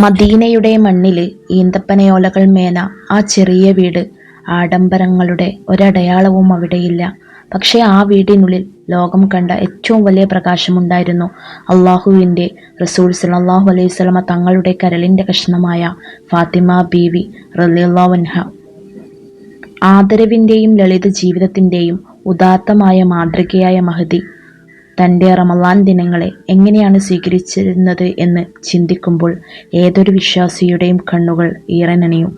മദീനയുടെ മണ്ണില് ഈന്തപ്പനയോലകൾ മേന ആ ചെറിയ വീട്. ആഡംബരങ്ങളുടെ ഒരടയാളവും അവിടെയില്ല. പക്ഷേ ആ വീടിനുള്ളിൽ ലോകം കണ്ട ഏറ്റവും വലിയ പ്രകാശമുണ്ടായിരുന്നു. അള്ളാഹുവിൻ്റെ റസൂൽ സല്ലല്ലാഹു അലൈഹി വസല്ലമ തങ്ങളുടെ കരളിൻ്റെ കഷ്ണമായ ഫാത്തിമ ബീവി റളിയല്ലാഹു അൻഹ. ആദരവിൻ്റെയും ലളിത ജീവിതത്തിൻ്റെയും ഉദാത്തമായ മാതൃകയായ മഹദി തൻ്റെ റമളാൻ ദിനങ്ങളെ എങ്ങനെയാണ് സ്വീകരിച്ചിരുന്നത് എന്ന് ചിന്തിക്കുമ്പോൾ ഏതൊരു വിശ്വാസിയുടെയും കണ്ണുകൾ ഈറനണിയും.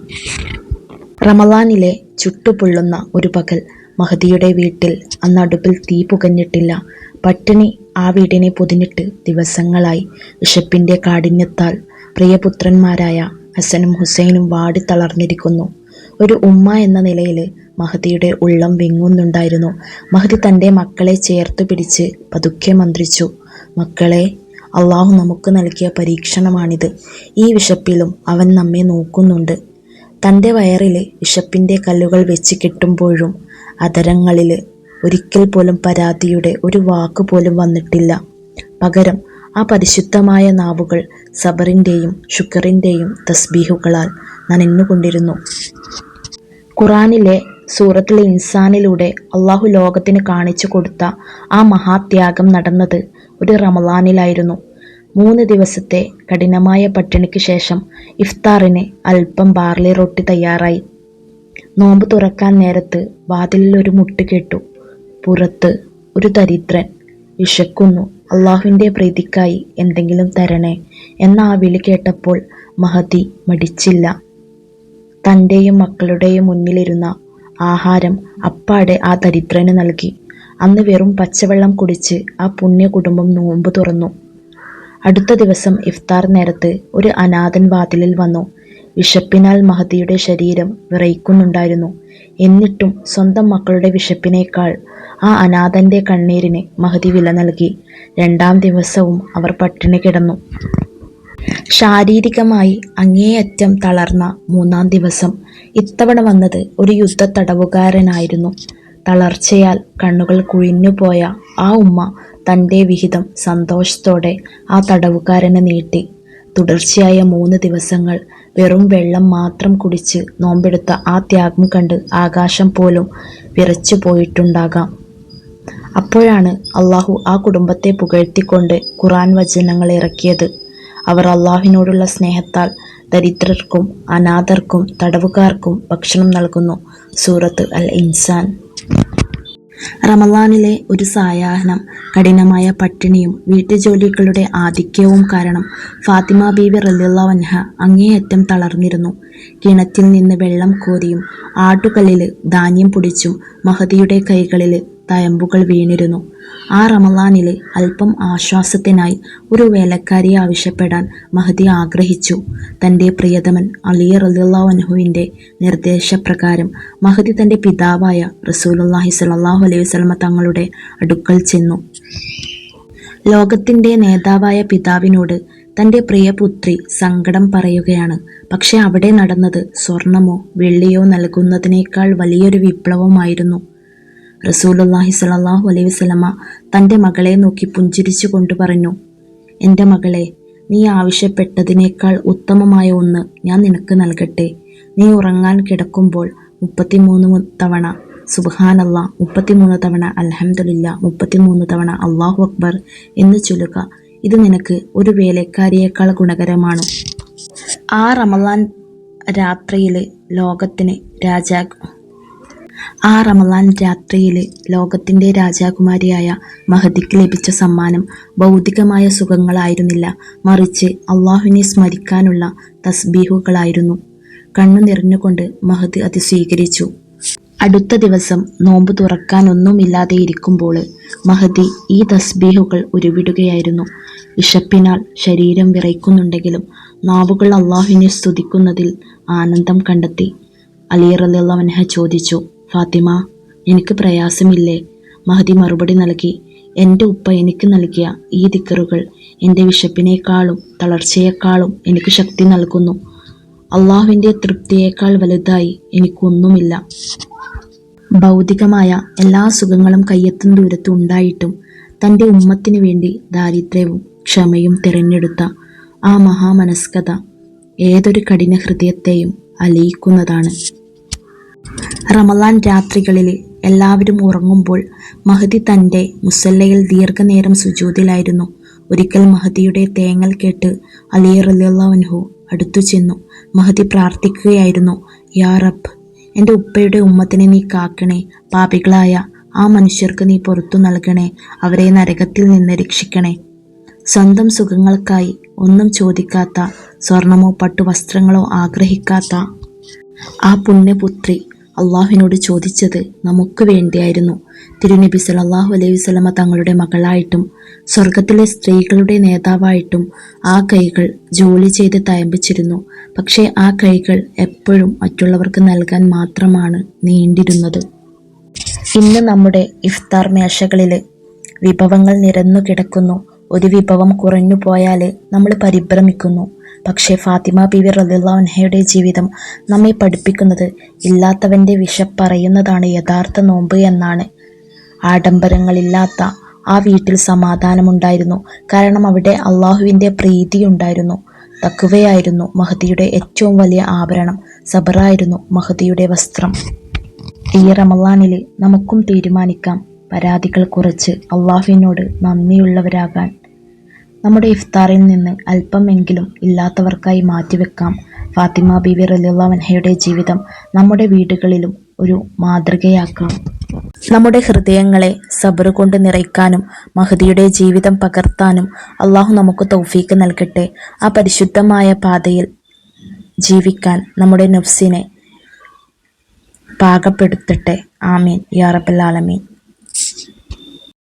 റമളാനിലെ ചുട്ടുപൊള്ളുന്ന ഒരു പകൽ. മഹദിയുടെ വീട്ടിൽ അന്ന് അടുപ്പിൽ തീ പുകഞ്ഞിട്ടില്ല. പട്ടിണി ആ വീടിനെ പൊതിഞ്ഞിട്ട് ദിവസങ്ങളായി. വിശപ്പിൻ്റെ കാഠിന്യത്താൽ പ്രിയപുത്രന്മാരായ ഹസനും ഹുസൈനും വാടിത്തളർന്നിരിക്കുന്നു. ഒരു ഉമ്മ എന്ന നിലയിൽ മഹദിയുടെ ഉള്ളം വിങ്ങുന്നുണ്ടായിരുന്നു. മഹദി തൻ്റെ മക്കളെ ചേർത്തു പിടിച്ച് പതുക്കെ മന്ത്രിച്ചു, മക്കളെ, അള്ളാഹു നമുക്ക് നൽകിയ പരീക്ഷണമാണിത്. ഈ വിശപ്പിലും അവൻ നമ്മെ നോക്കുന്നുണ്ട്. തൻ്റെ വയറിൽ വിശപ്പിൻ്റെ കല്ലുകൾ വെച്ച് കെട്ടുമ്പോഴും അധരങ്ങളിൽ ഒരിക്കൽ പോലും പരാതിയുടെ ഒരു വാക്കുപോലും വന്നിട്ടില്ല. പകരം ആ പരിശുദ്ധമായ നാവുകൾ സബറിൻ്റെയും ശുക്റിൻ്റെയും തസ്ബീഹുകളാൽ നനഞ്ഞുകൊണ്ടിരുന്നു. ഖുർആനിലെ സൂറത്തുൽ ഇൻസാനിലൂടെ അള്ളാഹു ലോകത്തിന് കാണിച്ചു കൊടുത്ത ആ മഹാത്യാഗം നടന്നത് ഒരു റമളാനിലായിരുന്നു. 3 ദിവസത്തെ കഠിനമായ പട്ടിണിക്ക് ശേഷം ഇഫ്താറിന് അല്പം ബാർലി റൊട്ടി തയ്യാറായി. നോമ്പ് തുറക്കാൻ നേരത്ത് വാതിലിൽ ഒരു മുട്ട് കേട്ടു. പുറത്ത് ഒരു ദരിദ്രൻ. വിശക്കുന്നു, അള്ളാഹുവിൻ്റെ പ്രീതിക്കായി എന്തെങ്കിലും തരണേ എന്ന ആ വിളി കേട്ടപ്പോൾ മഹദി മടിച്ചില്ല. തൻ്റെയും മക്കളുടെയും മുന്നിലിരുന്ന ആഹാരം അപ്പാടെ ആ ദരിദ്രന് നൽകി. അന്ന് വെറും പച്ചവെള്ളം കുടിച്ച് ആ പുണ്യ കുടുംബം നോമ്പ് തുറന്നു. അടുത്ത ദിവസം ഇഫ്താർ നേരത്ത് ഒരു അനാഥൻ വാതിലിൽ വന്നു. വിശപ്പിനാൽ മഹദിയുടെ ശരീരം വിറയ്ക്കുന്നുണ്ടായിരുന്നു. എന്നിട്ടും സ്വന്തം മക്കളുടെ വിശപ്പിനേക്കാൾ ആ അനാഥൻ്റെ കണ്ണീരിന് മഹദി വില നൽകി. 2ാം ദിവസവും അവർ പട്ടിണി കിടന്നു. ശാരീരികമായി അങ്ങേയറ്റം തളർന്ന 3ാം ദിവസം. ഇത്തവണ വന്നത് ഒരു യുദ്ധ തടവുകാരനായിരുന്നു. തളർച്ചയാൽ കണ്ണുകൾ കുഴിഞ്ഞുപോയ ആ ഉമ്മ തൻ്റെ വിഹിതം സന്തോഷത്തോടെ ആ തടവുകാരന് നീട്ടി. തുടർച്ചയായ 3 ദിവസങ്ങൾ വെറും വെള്ളം മാത്രം കുടിച്ച് നോമ്പെടുത്ത ആ ത്യാഗം കണ്ട് ആകാശം പോലും വിറച്ചു പോയിട്ടുണ്ടാകാം. അപ്പോഴാണ് അള്ളാഹു ആ കുടുംബത്തെ പുകഴ്ത്തിക്കൊണ്ട് ഖുർആൻ വചനങ്ങൾ ഇറക്കിയത്. അവർ അള്ളാഹുവിനോടുള്ള സ്നേഹത്താൽ ദരിദ്രർക്കും അനാഥർക്കും തടവുകാർക്കും ഭക്ഷണം നൽകുന്നു. സൂറത്ത് അൽ ഇൻസാൻ. റമളാനിലെ ഒരു സായാഹ്നം കഠിനമായ പട്ടിണിയും വീട്ടുജോലികളുടെ ആധിക്യവും കാരണം ഫാത്തിമ ബീവി റളിയല്ലാഹു അൻഹ അങ്ങേയറ്റം തളർന്നിരുന്നു. കിണറ്റിൽ നിന്ന് വെള്ളം കോരിയും ആട്ടുകല്ലിൽ ധാന്യം പൊടിച്ചും മഹദിയുടെ കൈകളിൽ തയമ്പുകൾ വീണിരുന്നു. ആ റമളാനിൽ അല്പം ആശ്വാസത്തിനായി ഒരു വേലക്കാരിയെ ആവശ്യപ്പെടാൻ മഹദി ആഗ്രഹിച്ചു. തൻ്റെ പ്രിയതമൻ അലി റളിയല്ലാഹു അൻഹുവിൻ്റെ നിർദ്ദേശപ്രകാരം മഹദി തൻ്റെ പിതാവായ റസൂലുള്ളാഹി സ്വല്ലല്ലാഹു അലൈഹി വസല്ലമ തങ്ങളുടെ അടുക്കൽ ചെന്നു. ലോകത്തിൻ്റെ നേതാവായ പിതാവിനോട് തൻ്റെ പ്രിയപുത്രി സങ്കടം പറയുകയാണ്. പക്ഷെ അവിടെ നടന്നത് സ്വർണമോ വെള്ളിയോ നൽകുന്നതിനേക്കാൾ വലിയൊരു വിപ്ലവമായിരുന്നു. റസൂലുള്ളാഹി സ്വല്ലല്ലാഹു അലൈഹി വസല്ലമ തൻ്റെ മകളെ നോക്കി പുഞ്ചിരിച്ചു കൊണ്ട് പറഞ്ഞു, എൻ്റെ മകളെ, നീ ആവശ്യപ്പെട്ടതിനേക്കാൾ ഉത്തമമായ ഒന്ന് ഞാൻ നിനക്ക് നൽകട്ടെ. നീ ഉറങ്ങാൻ കിടക്കുമ്പോൾ 33 തവണ സുബ്ഹാനല്ലാഹ്, 33 തവണ അൽഹംദുലില്ലാഹ്, 33 തവണ അല്ലാഹു അക്ബർ എന്ന് ചൊല്ലുക. ഇത് നിനക്ക് ഒരു വേലക്കാരിയേക്കാൾ ഗുണകരമാണ്. ആ റമളാൻ രാത്രിയിൽ ലോകത്തിൻ്റെ രാജകുമാരിയായ മഹദിക്ക് ലഭിച്ച സമ്മാനം ഭൗതികമായ സുഖങ്ങളായിരുന്നില്ല, മറിച്ച് അള്ളാഹുവിനെ സ്മരിക്കാനുള്ള തസ്ബീഹുകളായിരുന്നു. കണ്ണു നിറഞ്ഞുകൊണ്ട് മഹദി അത് സ്വീകരിച്ചു. അടുത്ത ദിവസം നോമ്പ് തുറക്കാനൊന്നുമില്ലാതെ ഇരിക്കുമ്പോൾ മഹദി ഈ തസ്ബീഹുകൾ ഉരുവിടുകയായിരുന്നു. വിശപ്പിനാൽ ശരീരം വിറയ്ക്കുന്നുണ്ടെങ്കിലും നാവുകൾ അള്ളാഹുവിനെ സ്തുതിക്കുന്നതിൽ ആനന്ദം കണ്ടെത്തി. അലി റളിയല്ലാഹു അൻഹ ചോദിച്ചു, ഫാത്തിമ, എനിക്ക് പ്രയാസമില്ലേ? മഹദി മറുപടി നൽകി, എൻ്റെ ഉപ്പ എനിക്ക് നൽകിയ ഈ ദിക്റുകൾ എൻ്റെ വിശപ്പിനേക്കാളും തളർച്ചയേക്കാളും എനിക്ക് ശക്തി നൽകുന്നു. അള്ളാഹുവിൻ്റെ തൃപ്തിയേക്കാൾ വലുതായി എനിക്കൊന്നുമില്ല. ഭൗതികമായ എല്ലാ സുഖങ്ങളും കയ്യെത്തും ദൂരത്ത് ഉണ്ടായിട്ടും തൻ്റെ ഉമ്മത്തിനു വേണ്ടി ദാരിദ്ര്യവും ക്ഷമയും തിരഞ്ഞെടുത്ത ആ മഹാമനസ്കത ഏതൊരു കഠിന ഹൃദയത്തെയും അലിയിക്കുന്നതാണ്. റമളാൻ രാത്രികളിൽ എല്ലാവരും ഉറങ്ങുമ്പോൾ മഹദി തൻ്റെ മുസല്ലയിൽ ദീർഘനേരം സുജൂദിലായിരുന്നു. ഒരിക്കൽ മഹദിയുടെ തേങ്ങൽ കേട്ട് അലി റളിയല്ലാഹു അൻഹു അടുത്തു ചെന്നു. മഹദി പ്രാർത്ഥിക്കുകയായിരുന്നു, യാ റബ്ബ്, എൻ്റെ ഉപ്പയുടെ ഉമ്മത്തിനെ നീ കാക്കണേ, പാപികളായ ആ മനുഷ്യർക്ക് നീ പുറത്തു നൽകണേ, അവരെ നരകത്തിൽ നിന്ന് രക്ഷിക്കണേ. സ്വന്തം സുഖങ്ങൾക്കായി ഒന്നും ചോദിക്കാത്ത, സ്വർണമോ പട്ടുവസ്ത്രങ്ങളോ ആഗ്രഹിക്കാത്ത ആ പുണ്യപുത്രി അള്ളാഹുവിനോട് ചോദിച്ചത് നമുക്ക് വേണ്ടിയായിരുന്നു. തിരുനബി സല്ലല്ലാഹു അലൈഹി വസല്ലമ തങ്ങളുടെ മകളായിട്ടും സ്വർഗത്തിലെ സ്ത്രീകളുടെ നേതാവായിട്ടും ആ കൈകൾ ജോലി ചെയ്ത് തയമ്പിച്ചിരുന്നു. പക്ഷേ ആ കൈകൾ എപ്പോഴും മറ്റുള്ളവർക്ക് നൽകാൻ മാത്രമാണ് നീണ്ടിരുന്നത്. ഇന്ന് നമ്മുടെ ഇഫ്താർ മേശകളിൽ വിഭവങ്ങൾ നിരന്നു കിടക്കുന്നു. ഒരു വിഭവം കുറഞ്ഞു പോയാൽ നമ്മൾ പരിഭ്രമിക്കുന്നു. പക്ഷേ ഫാത്തിമ ബീവി റളിയല്ലാഹു അൻഹയുടെ ജീവിതം നമ്മെ പഠിപ്പിക്കുന്നത് ഇല്ലാത്തവൻ്റെ വിശപ്പറിയുന്നതാണ് യഥാർത്ഥ നോമ്പ് എന്നാണ്. ആഡംബരങ്ങളില്ലാത്ത ആ വീട്ടിൽ സമാധാനമുണ്ടായിരുന്നു. കാരണം അവിടെ അള്ളാഹുവിൻ്റെ പ്രീതിയുണ്ടായിരുന്നു. തഖ്വയായിരുന്നു മഹദിയുടെ ഏറ്റവും വലിയ ആഭരണം. സബറായിരുന്നു മഹദിയുടെ വസ്ത്രം. ഈ റമളാനിൽ നമുക്കും തീരുമാനിക്കാം പരാതികൾ കുറച്ച് അള്ളാഹുവിനോട് നന്ദിയുള്ളവരാകാൻ. നമ്മുടെ ഇഫ്താറിൽ നിന്ന് അല്പമെങ്കിലും ഇല്ലാത്തവർക്കായി മാറ്റിവെക്കാം. ഫാത്തിമ ബീവി റളിയല്ലാഹു അൻഹയുടെ ജീവിതം നമ്മുടെ വീടുകളിലും ഒരു മാതൃകയാക്കാം. നമ്മുടെ ഹൃദയങ്ങളെ സബറ് കൊണ്ട് നിറയ്ക്കാനും മഹദിയുടെ ജീവിതം പകർത്താനും അള്ളാഹു നമുക്ക് തൗഫീക്ക് നൽകട്ടെ. ആ പരിശുദ്ധമായ പാതയിൽ ജീവിക്കാൻ നമ്മുടെ നഫ്സിനെ പാകപ്പെടുത്തട്ടെ. ആമീൻ യാ റബ്ബൽ ആലമീൻ.